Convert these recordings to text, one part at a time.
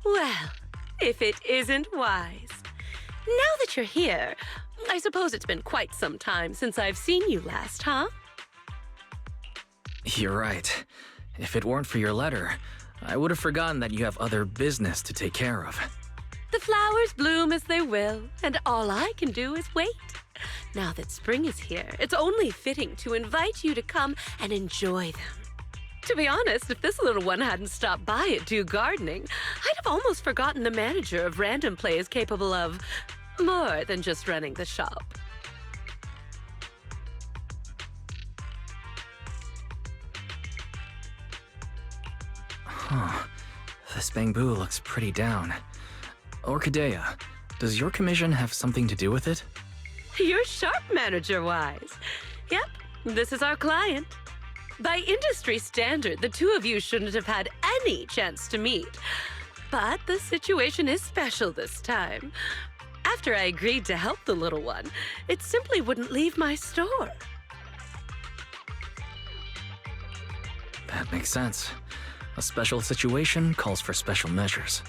Well, if it isn't wise. Now that you're here, I suppose it's been quite some time since I've seen you last, huh? You're right. If it weren't for your letter, I would have forgotten that you have other business to take care of. The flowers bloom as they will, and all I can do is wait. Now that spring is here, it's only fitting to invite you to come and enjoy them. To be honest, if this little one hadn't stopped by at Do Gardening, I'd have almost forgotten the manager of Random Play is capable of more than just running the shop. Huh. This bamboo looks pretty down. Orchidea, does your commission have something to do with it? You're sharp, manager-wise. Yep, this is our client. By industry standard, the two of you shouldn't have had any chance to meet. But the situation is special this time. After I agreed to help the little one, it simply wouldn't leave my store. That makes sense. A special situation calls for special measures.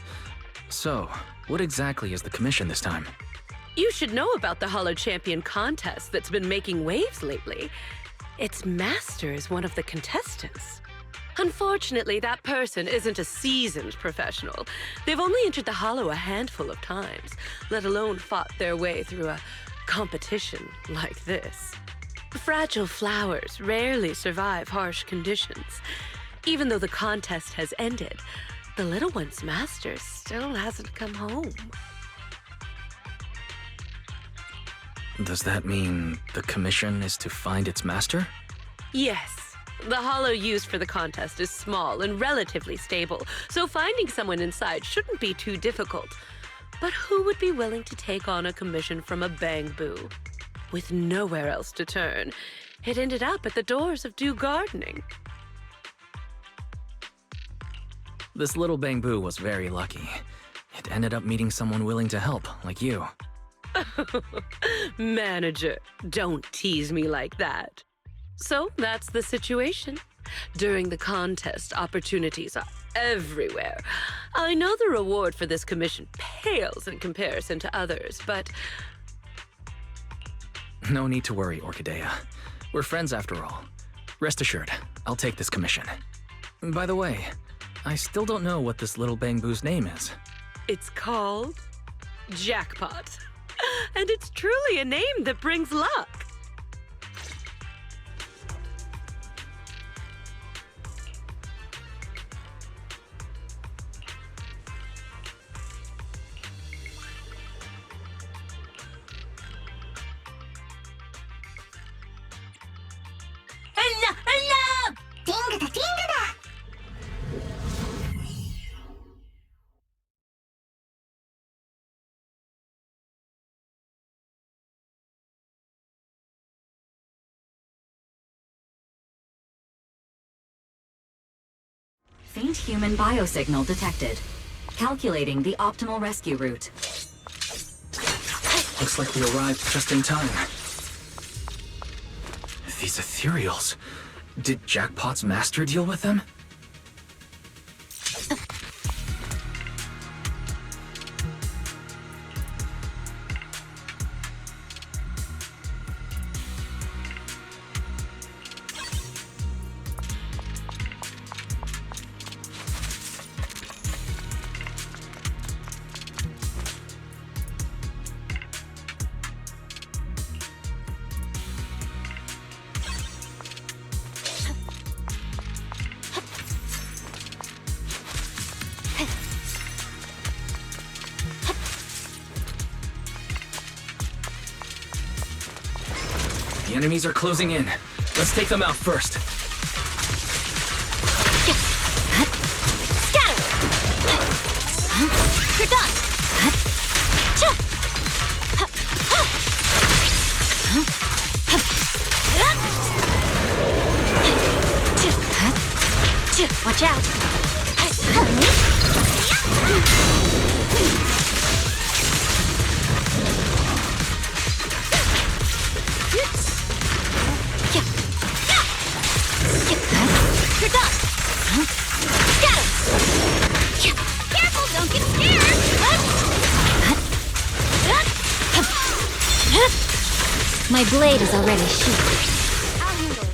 So, what exactly is the commission this time? You should know about the Hollow Champion contest that's been making waves lately. Its master is one of the contestants. Unfortunately, that person isn't a seasoned professional. They've only entered the Hollow a handful of times, let alone fought their way through a competition like this. Fragile flowers rarely survive harsh conditions. Even though the contest has ended, the little one's master still hasn't come home. Does that mean the commission is to find its master? Yes. The hollow used for the contest is small and relatively stable, so finding someone inside shouldn't be too difficult. But who would be willing to take on a commission from a bamboo? With nowhere else to turn, it ended up at the doors of Do Gardening. This little bamboo was very lucky. It ended up meeting someone willing to help, like you. Manager, don't tease me like that. So that's the situation. During the contest, opportunities are everywhere. I know the reward for this commission pales in comparison to others, but... No need to worry, Orchidea. We're friends after all. Rest assured, I'll take this commission. By the way, I still don't know what this little bamboo's name is. It's called Jackpot. And it's truly a name that brings luck. Faint human biosignal detected. Calculating the optimal rescue route. Looks like we arrived just in time. These ethereals. Did Jackpot's master deal with them? The enemies are closing in. Let's take them out first. Scatter! You're done! Watch out! My blade is already sheathed. I'll handle it.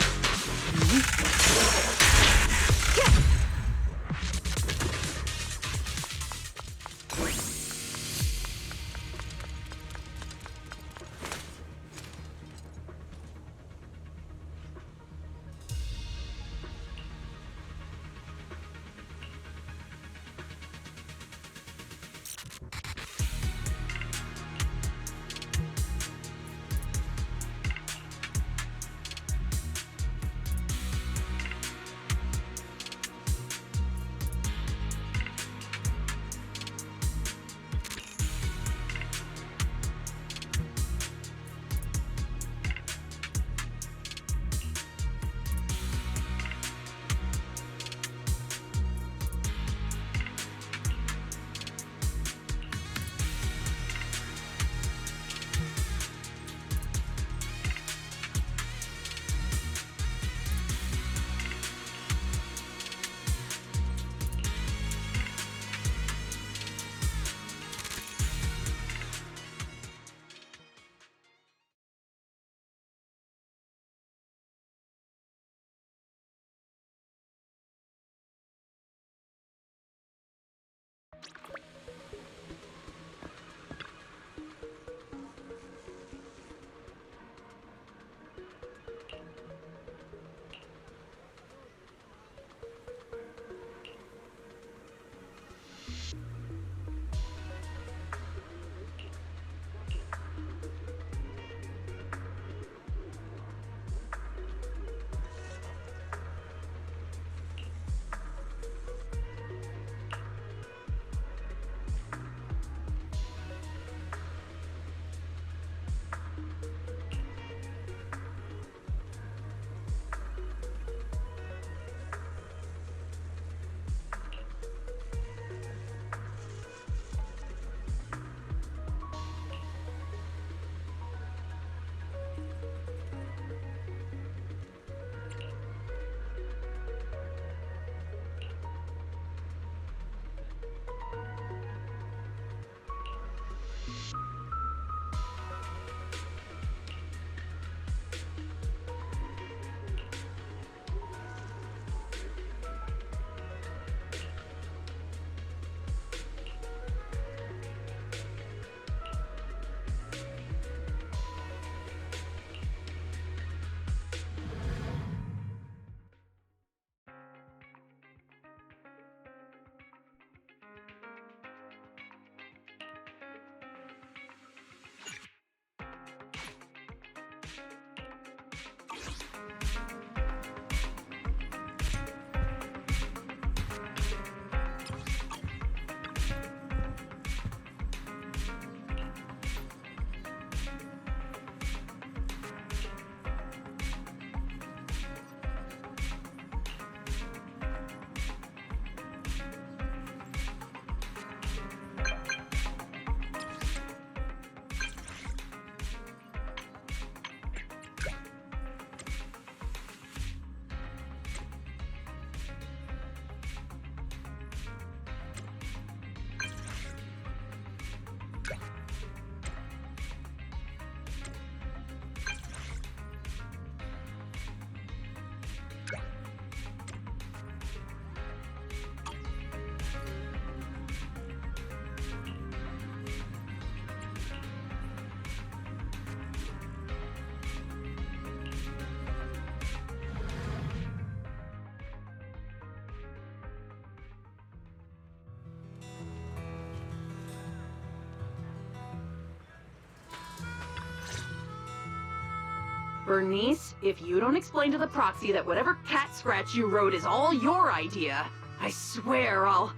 Bernice, if you don't explain to the proxy that whatever cat scratch you wrote is all your idea, I swear I'll...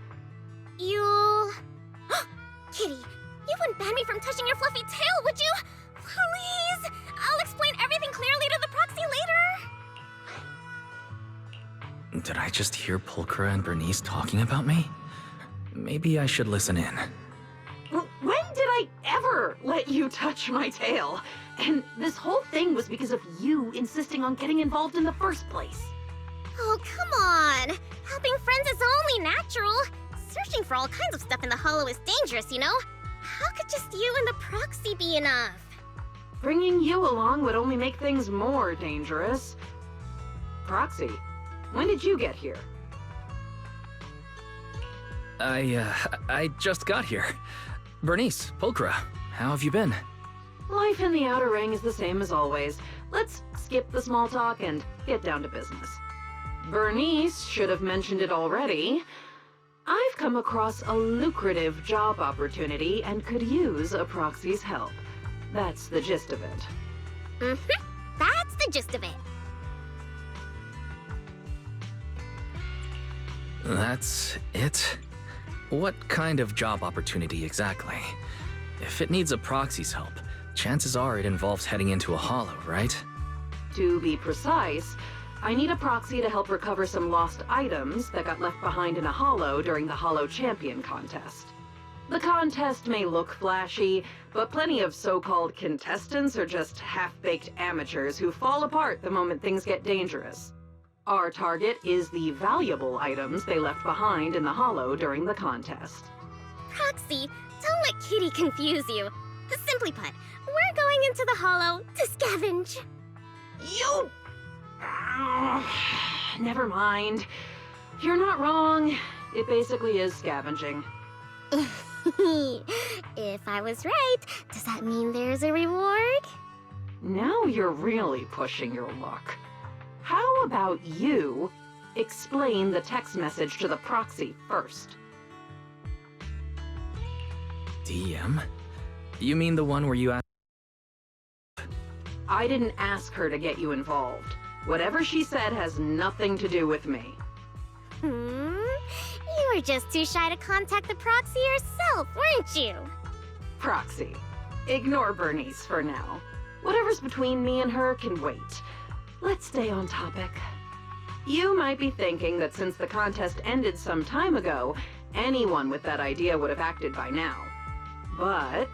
You... Kitty, you wouldn't ban me from touching your fluffy tail, would you? Please! I'll explain everything clearly to the proxy later. Did I just hear Pulchra and Bernice talking about me? Maybe I should listen in. When did I ever let you touch my tail? And this whole thing was because of you insisting on getting involved in the first place. Oh, come on! Helping friends is only natural. Searching for all kinds of stuff in the Hollow is dangerous, you know? How could just you and the proxy be enough? Bringing you along would only make things more dangerous. Proxy, when did you get here? I just got here. Bernice, Pulchra, how have you been? Life in the Outer Ring is the same as always. Let's skip the small talk and get down to business. Bernice should have mentioned it already. I've come across a lucrative job opportunity and could use a proxy's help. That's the gist of it. That's the gist of it. That's it? What kind of job opportunity exactly? If it needs a proxy's help, chances are it involves heading into a hollow, right? To be precise, I need a proxy to help recover some lost items that got left behind in a hollow during the Hollow Champion contest. The contest may look flashy, but plenty of so-called contestants are just half-baked amateurs who fall apart the moment things get dangerous. Our target is the valuable items they left behind in the hollow during the contest. Proxy, don't let Kitty confuse you. Simply put, we're going into the hollow to scavenge. You... Never mind. You're not wrong. It basically is scavenging. If I was right, does that mean there's a reward? Now you're really pushing your luck. How about you explain the text message to the proxy first? DM? You mean the one where you asked? I didn't ask her to get you involved. Whatever she said has nothing to do with me. You were just too shy to contact the proxy yourself, weren't you? Proxy, ignore Bernice for now. Whatever's between me and her can wait. Let's stay on topic. You might be thinking that since the contest ended some time ago, anyone with that idea would have acted by now. But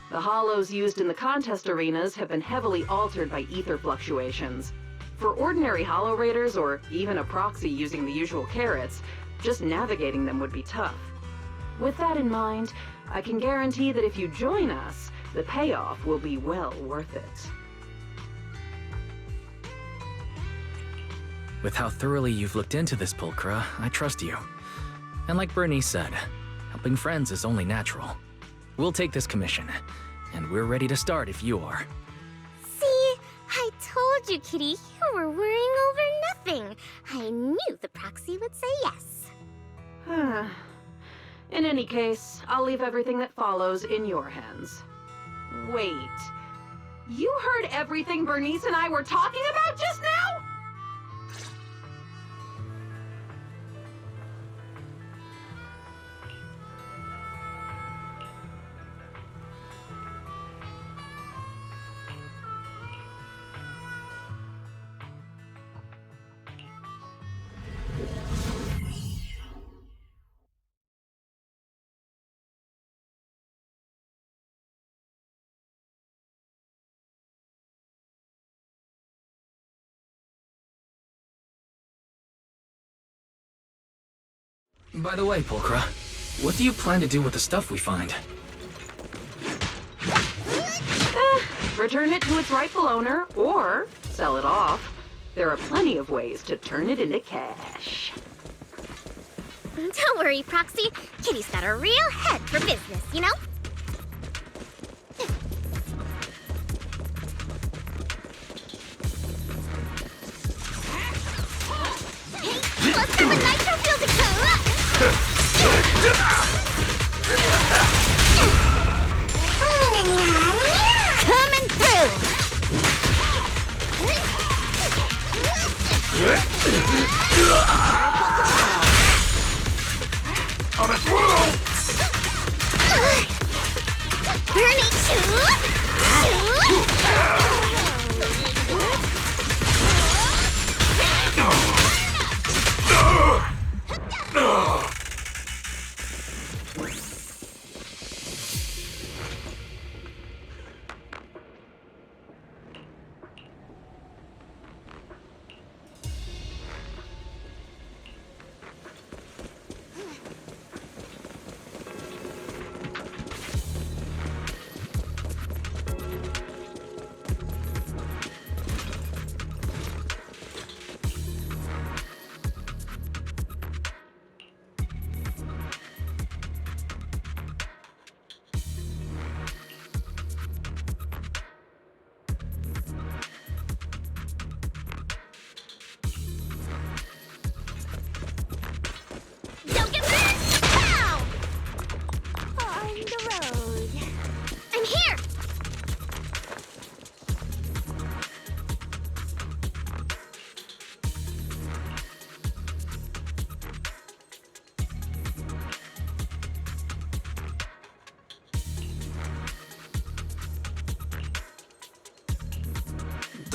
the hollows used in the contest arenas have been heavily altered by ether fluctuations. For ordinary hollow raiders, or even a proxy using the usual carrots, just navigating them would be tough. With that in mind, I can guarantee that if you join us, the payoff will be well worth it. With how thoroughly you've looked into this, Pulchra, I trust you. And like Bernice said, helping friends is only natural. We'll take this commission, and we're ready to start if you are. See? I told you, Kitty, you were worrying over nothing. I knew the proxy would say yes. In any case, I'll leave everything that follows in your hands. Wait. You heard everything Bernice and I were talking about just now? By the way, Pulchra, what do you plan to do with the stuff we find? Return it to its rightful owner, or sell it off. There are plenty of ways to turn it into cash. Don't worry, Proxy. Kitty's got a real head for business, you know? Let's have a nitro field to coming through!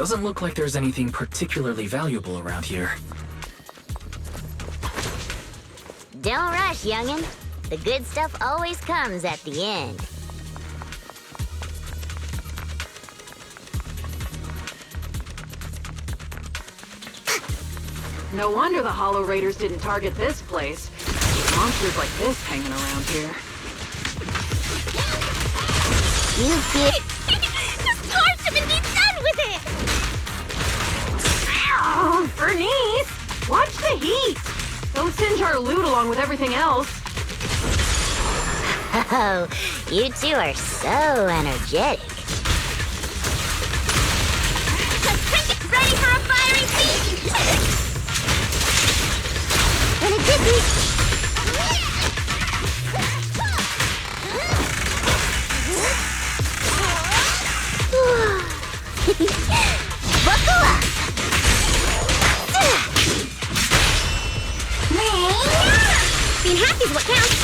Doesn't look like there's anything particularly valuable around here. Don't rush, youngin'. The good stuff always comes at the end. No wonder the Hollow Raiders didn't target this place. Monsters like this hanging around here. You get... Just torch him and be done with it! Oh, Bernice! Watch the heat! Don't singe our loot along with everything else. Oh, you two are so energetic. Trinket ready for a fiery feast! And it did be... Buckle up! Being happy is what counts.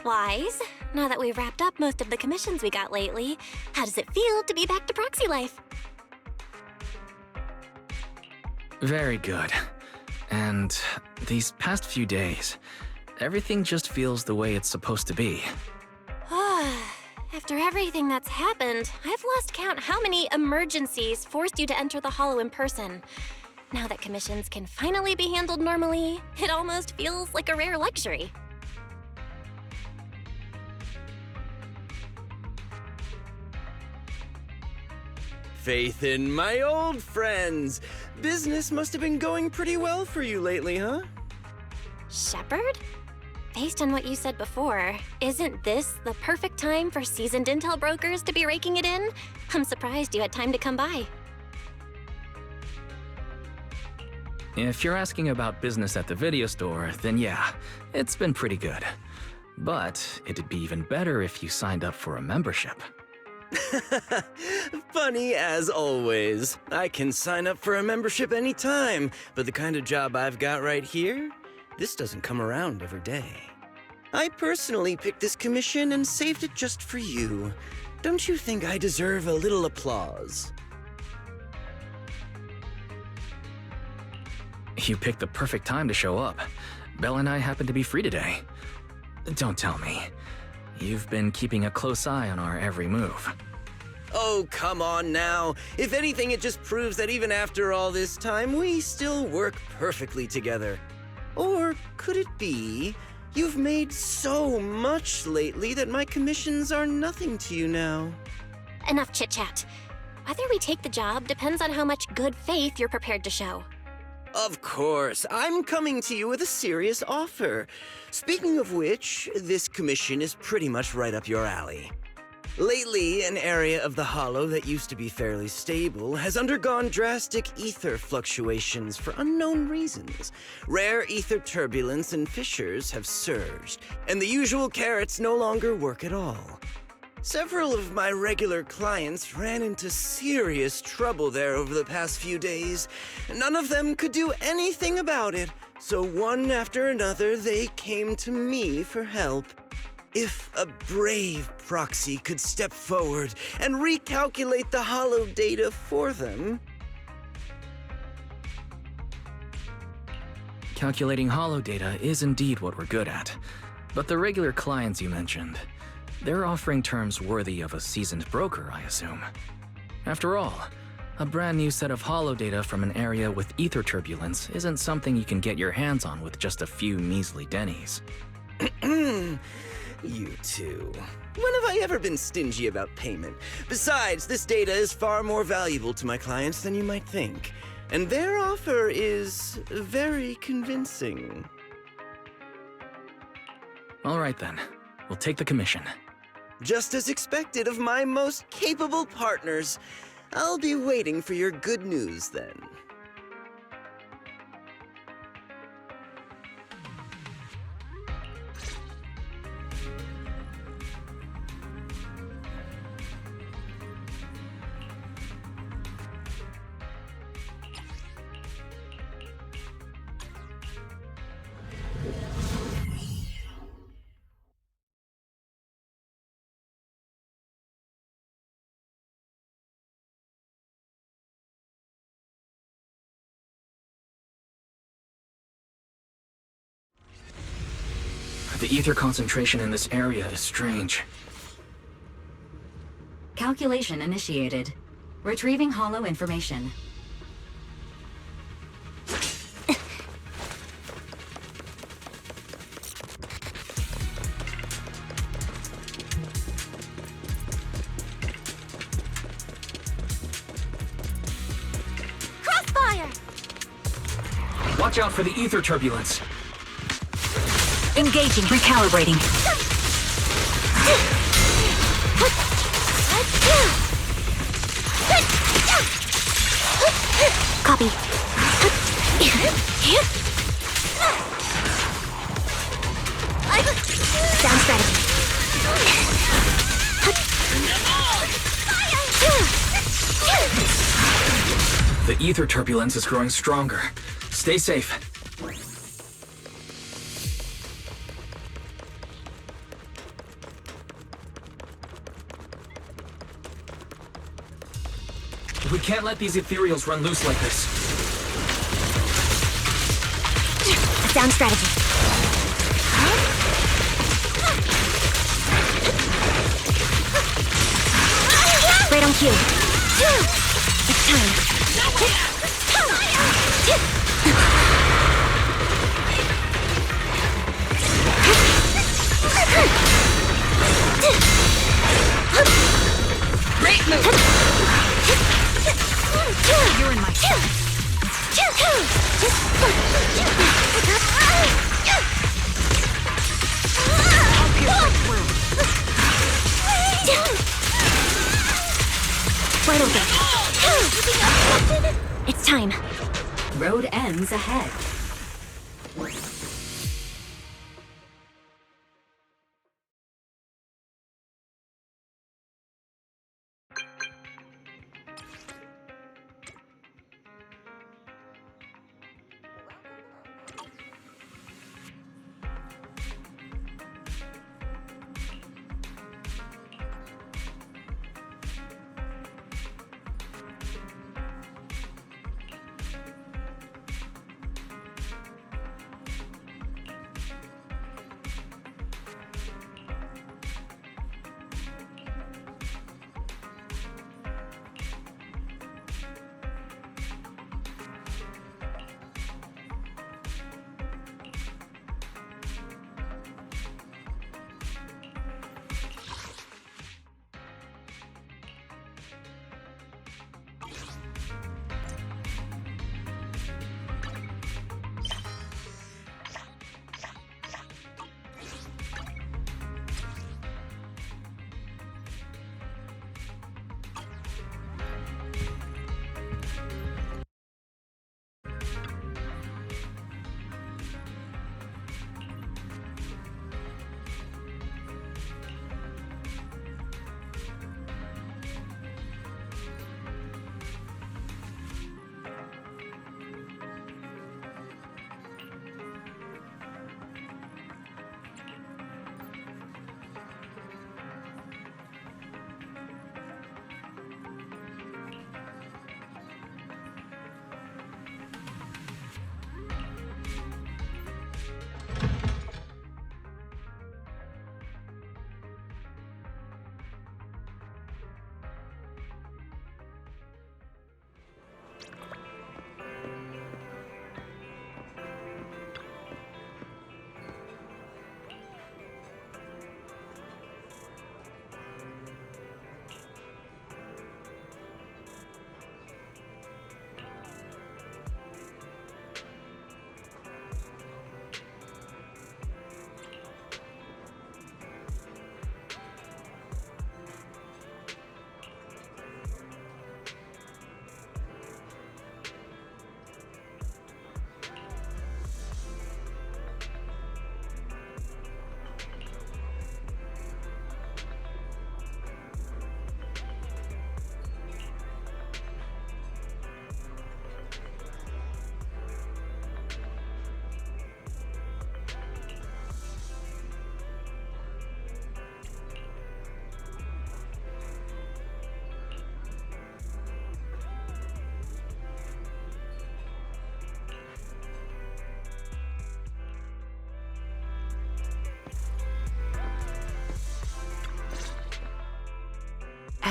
Wise, now that we've wrapped up most of the commissions we got lately, how does it feel to be back to proxy life? Very good. And these past few days, everything just feels the way it's supposed to be. After everything that's happened, I've lost count how many emergencies forced you to enter the Hollow in person. Now that commissions can finally be handled normally, it almost feels like a rare luxury. Faith in my old friends. Business must have been going pretty well for you lately, huh? Shepard? Based on what you said before, isn't this the perfect time for seasoned intel brokers to be raking it in? I'm surprised you had time to come by. If you're asking about business at the video store, then yeah, it's been pretty good. But it'd be even better if you signed up for a membership. Funny as always. I can sign up for a membership anytime, but the kind of job I've got right here, this doesn't come around every day. I personally picked this commission and saved it just for you. Don't you think I deserve a little applause? You picked the perfect time to show up. Belle and I happen to be free today. Don't tell me. You've been keeping a close eye on our every move. Oh, come on now. If anything, it just proves that even after all this time, we still work perfectly together. Or could it be you've made so much lately that my commissions are nothing to you now? Enough chit-chat. Whether we take the job depends on how much good faith you're prepared to show. Of course, I'm coming to you with a serious offer. Speaking of which, this commission is pretty much right up your alley. Lately, an area of the Hollow that used to be fairly stable has undergone drastic ether fluctuations for unknown reasons. Rare ether turbulence and fissures have surged, and the usual carrots no longer work at all. Several of my regular clients ran into serious trouble there over the past few days. None of them could do anything about it, so one after another they came to me for help. If a brave proxy could step forward and recalculate the Hollow data for them... Calculating Hollow data is indeed what we're good at. But the regular clients you mentioned, they're offering terms worthy of a seasoned broker, I assume. After all, a brand new set of Hollow data from an area with ether turbulence isn't something you can get your hands on with just a few measly dennies. You two. When have I ever been stingy about payment? Besides, this data is far more valuable to my clients than you might think. And their offer is very convincing. All right then, we'll take the commission. Just as expected of my most capable partners. I'll be waiting for your good news then. The ether concentration in this area is strange. Calculation initiated. Retrieving Hollow information. Crossfire! Watch out for the ether turbulence. Engaging. Recalibrating. Copy. Sound strategy. The ether turbulence is growing stronger. Stay safe. We can't let these ethereals run loose like this. Sound strategy. Right on cue. It's time. Great move! You're in my sight. Right over. It's time. Road ends ahead.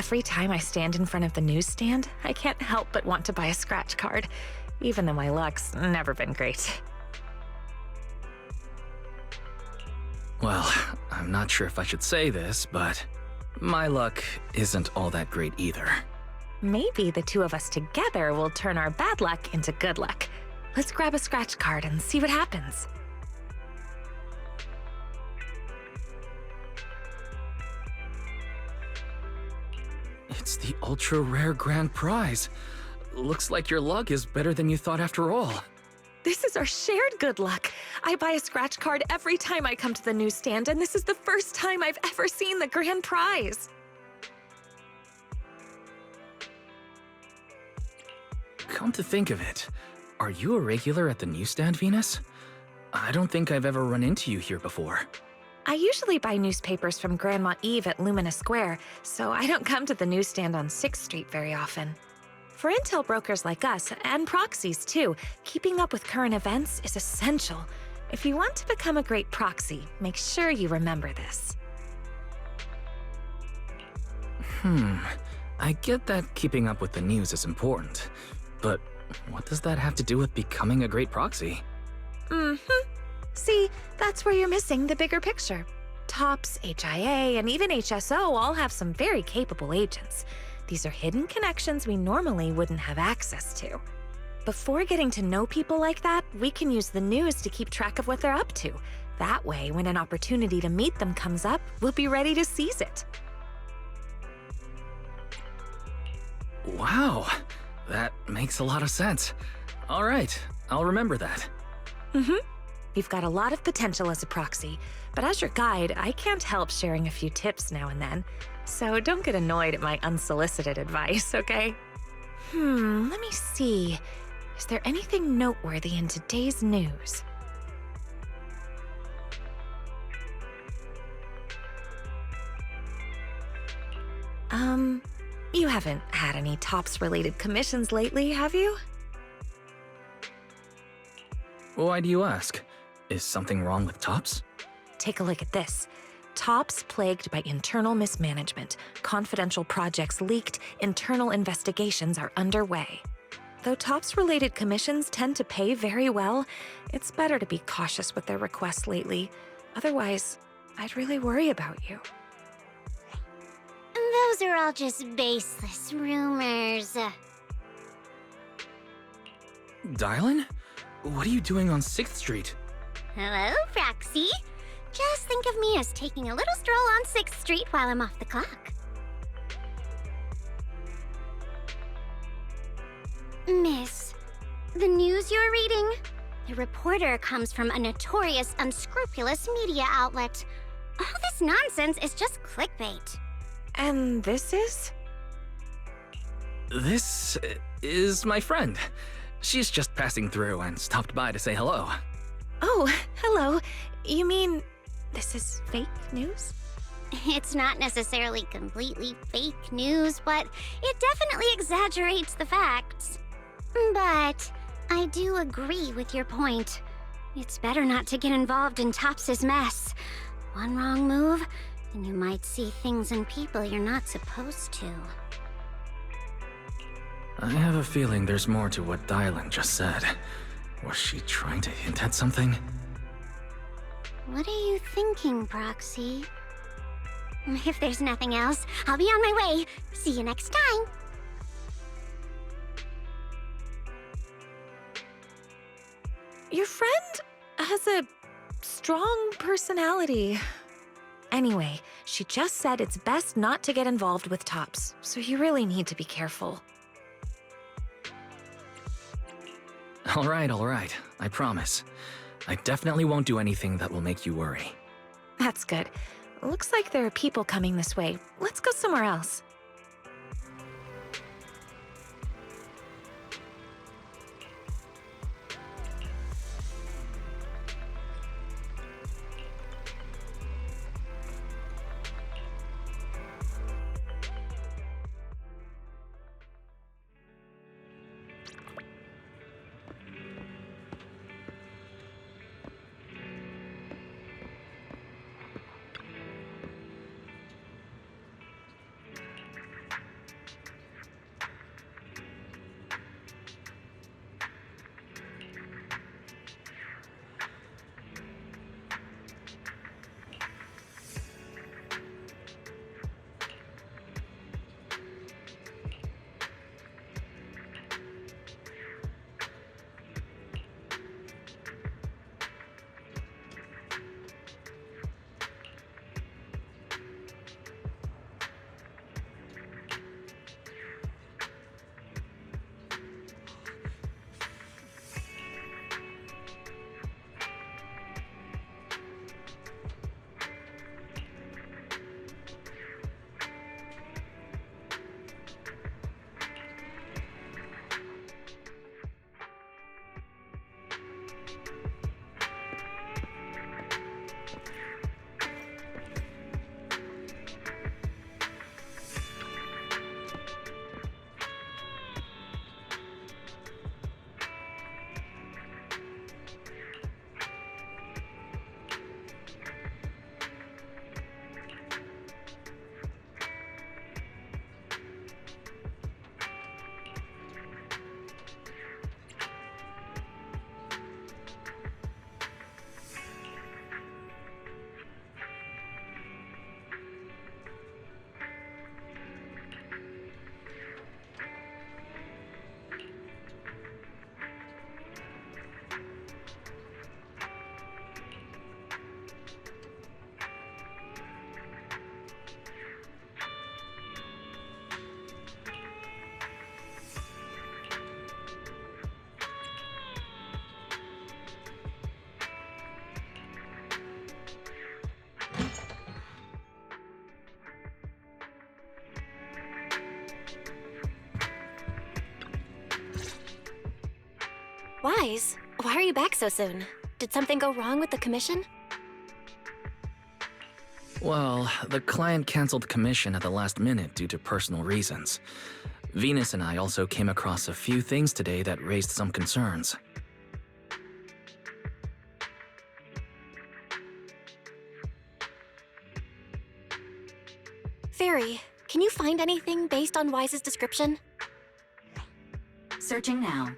Every time I stand in front of the newsstand, I can't help but want to buy a scratch card, even though my luck's never been great. Well, I'm not sure if I should say this, but my luck isn't all that great either. Maybe the two of us together will turn our bad luck into good luck. Let's grab a scratch card and see what happens. It's the ultra-rare grand prize. Looks like your luck is better than you thought after all. This is our shared good luck. I buy a scratch card every time I come to the newsstand, and this is the first time I've ever seen the grand prize. Come to think of it, are you a regular at the newsstand, Venus? I don't think I've ever run into you here before. I usually buy newspapers from Grandma Eve at Lumina Square, so I don't come to the newsstand on 6th Street very often. For intel brokers like us, and proxies too, keeping up with current events is essential. If you want to become a great proxy, make sure you remember this. I get that keeping up with the news is important, but what does that have to do with becoming a great proxy? See, that's where you're missing the bigger picture. TOPS, HIA, and even HSO all have some very capable agents. These are hidden connections we normally wouldn't have access to. Before getting to know people like that, we can use the news to keep track of what they're up to. That way, when an opportunity to meet them comes up, we'll be ready to seize it. Wow, that makes a lot of sense. All right, I'll remember that. You've got a lot of potential as a proxy, but as your guide, I can't help sharing a few tips now and then. So don't get annoyed at my unsolicited advice, okay? Let me see. Is there anything noteworthy in today's news? You haven't had any TOPS-related commissions lately, have you? Why do you ask? Is something wrong with TOPS? Take a look at this. TOPS plagued by internal mismanagement, confidential projects leaked, internal investigations are underway. Though TOPS-related commissions tend to pay very well, it's better to be cautious with their requests lately. Otherwise, I'd really worry about you. Those are all just baseless rumors. Dylan? What are you doing on 6th Street? Hello, Proxy. Just think of me as taking a little stroll on 6th Street while I'm off the clock. Miss, the news you're reading? The reporter comes from a notorious, unscrupulous media outlet. All this nonsense is just clickbait. And this is? This is my friend. She's just passing through and stopped by to say hello. Oh, hello. You mean this is fake news? It's not necessarily completely fake news, but it definitely exaggerates the facts. But I do agree with your point. It's better not to get involved in TOPS' mess. One wrong move, and you might see things and people you're not supposed to. I have a feeling there's more to what Dylan just said. Was she trying to hint at something? What are you thinking, Proxy? If there's nothing else, I'll be on my way. See you next time. Your friend has a strong personality. Anyway, she just said it's best not to get involved with TOPS, so you really need to be careful. All right, I promise. I definitely won't do anything that will make you worry. That's good. Looks like there are people coming this way. Let's go somewhere else. Wise, why are you back so soon? Did something go wrong with the commission? Well, the client canceled the commission at the last minute due to personal reasons. Venus and I also came across a few things today that raised some concerns. Fairy, can you find anything based on Wise's description? Searching now.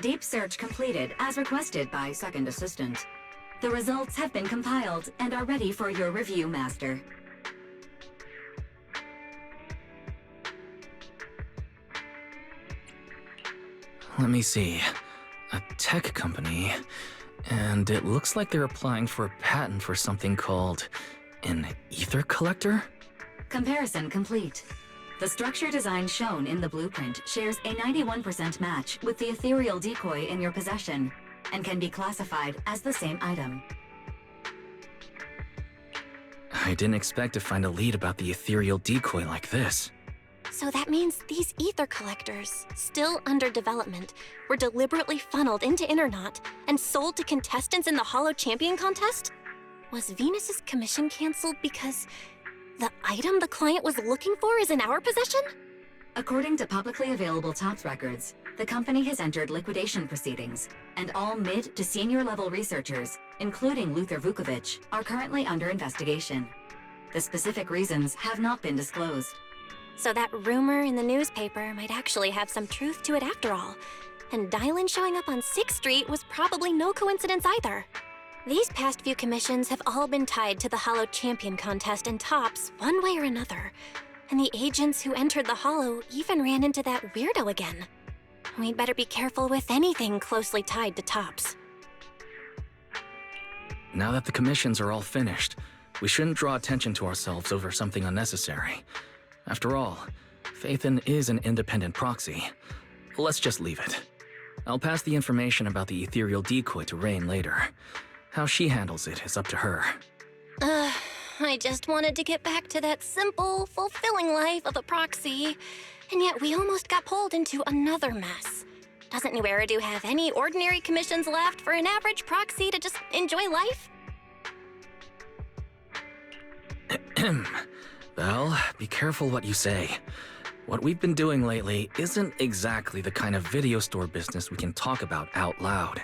Deep search completed as requested by Second Assistant. The results have been compiled and are ready for your review, Master. Let me see. A tech company, and it looks like they're applying for a patent for something called an ether collector? Comparison complete. The structure design shown in the blueprint shares a 91% match with the ethereal decoy in your possession and can be classified as the same item. I didn't expect to find a lead about the ethereal decoy like this. So that means these ether collectors, still under development, were deliberately funneled into Internaut and sold to contestants in the Hollow Champion contest? Was Venus's commission canceled because the item the client was looking for is in our possession? According to publicly available TOPS records, the company has entered liquidation proceedings, and all mid to senior level researchers, including Luther Vukovic, are currently under investigation. The specific reasons have not been disclosed. So that rumor in the newspaper might actually have some truth to it after all. And Dylan showing up on 6th Street was probably no coincidence either. These past few commissions have all been tied to the Hollow Champion contest and TOPS one way or another. And the agents who entered the Hollow even ran into that weirdo again. We'd better be careful with anything closely tied to TOPS. Now that the commissions are all finished, we shouldn't draw attention to ourselves over something unnecessary. After all, Phaethon is an independent proxy. Let's just leave it. I'll pass the information about the ethereal decoy to Rain later. How she handles it is up to her. I just wanted to get back to that simple, fulfilling life of a proxy. And yet we almost got pulled into another mess. Doesn't New Eridu have any ordinary commissions left for an average proxy to just enjoy life? Well, be careful what you say. What we've been doing lately isn't exactly the kind of video store business we can talk about out loud.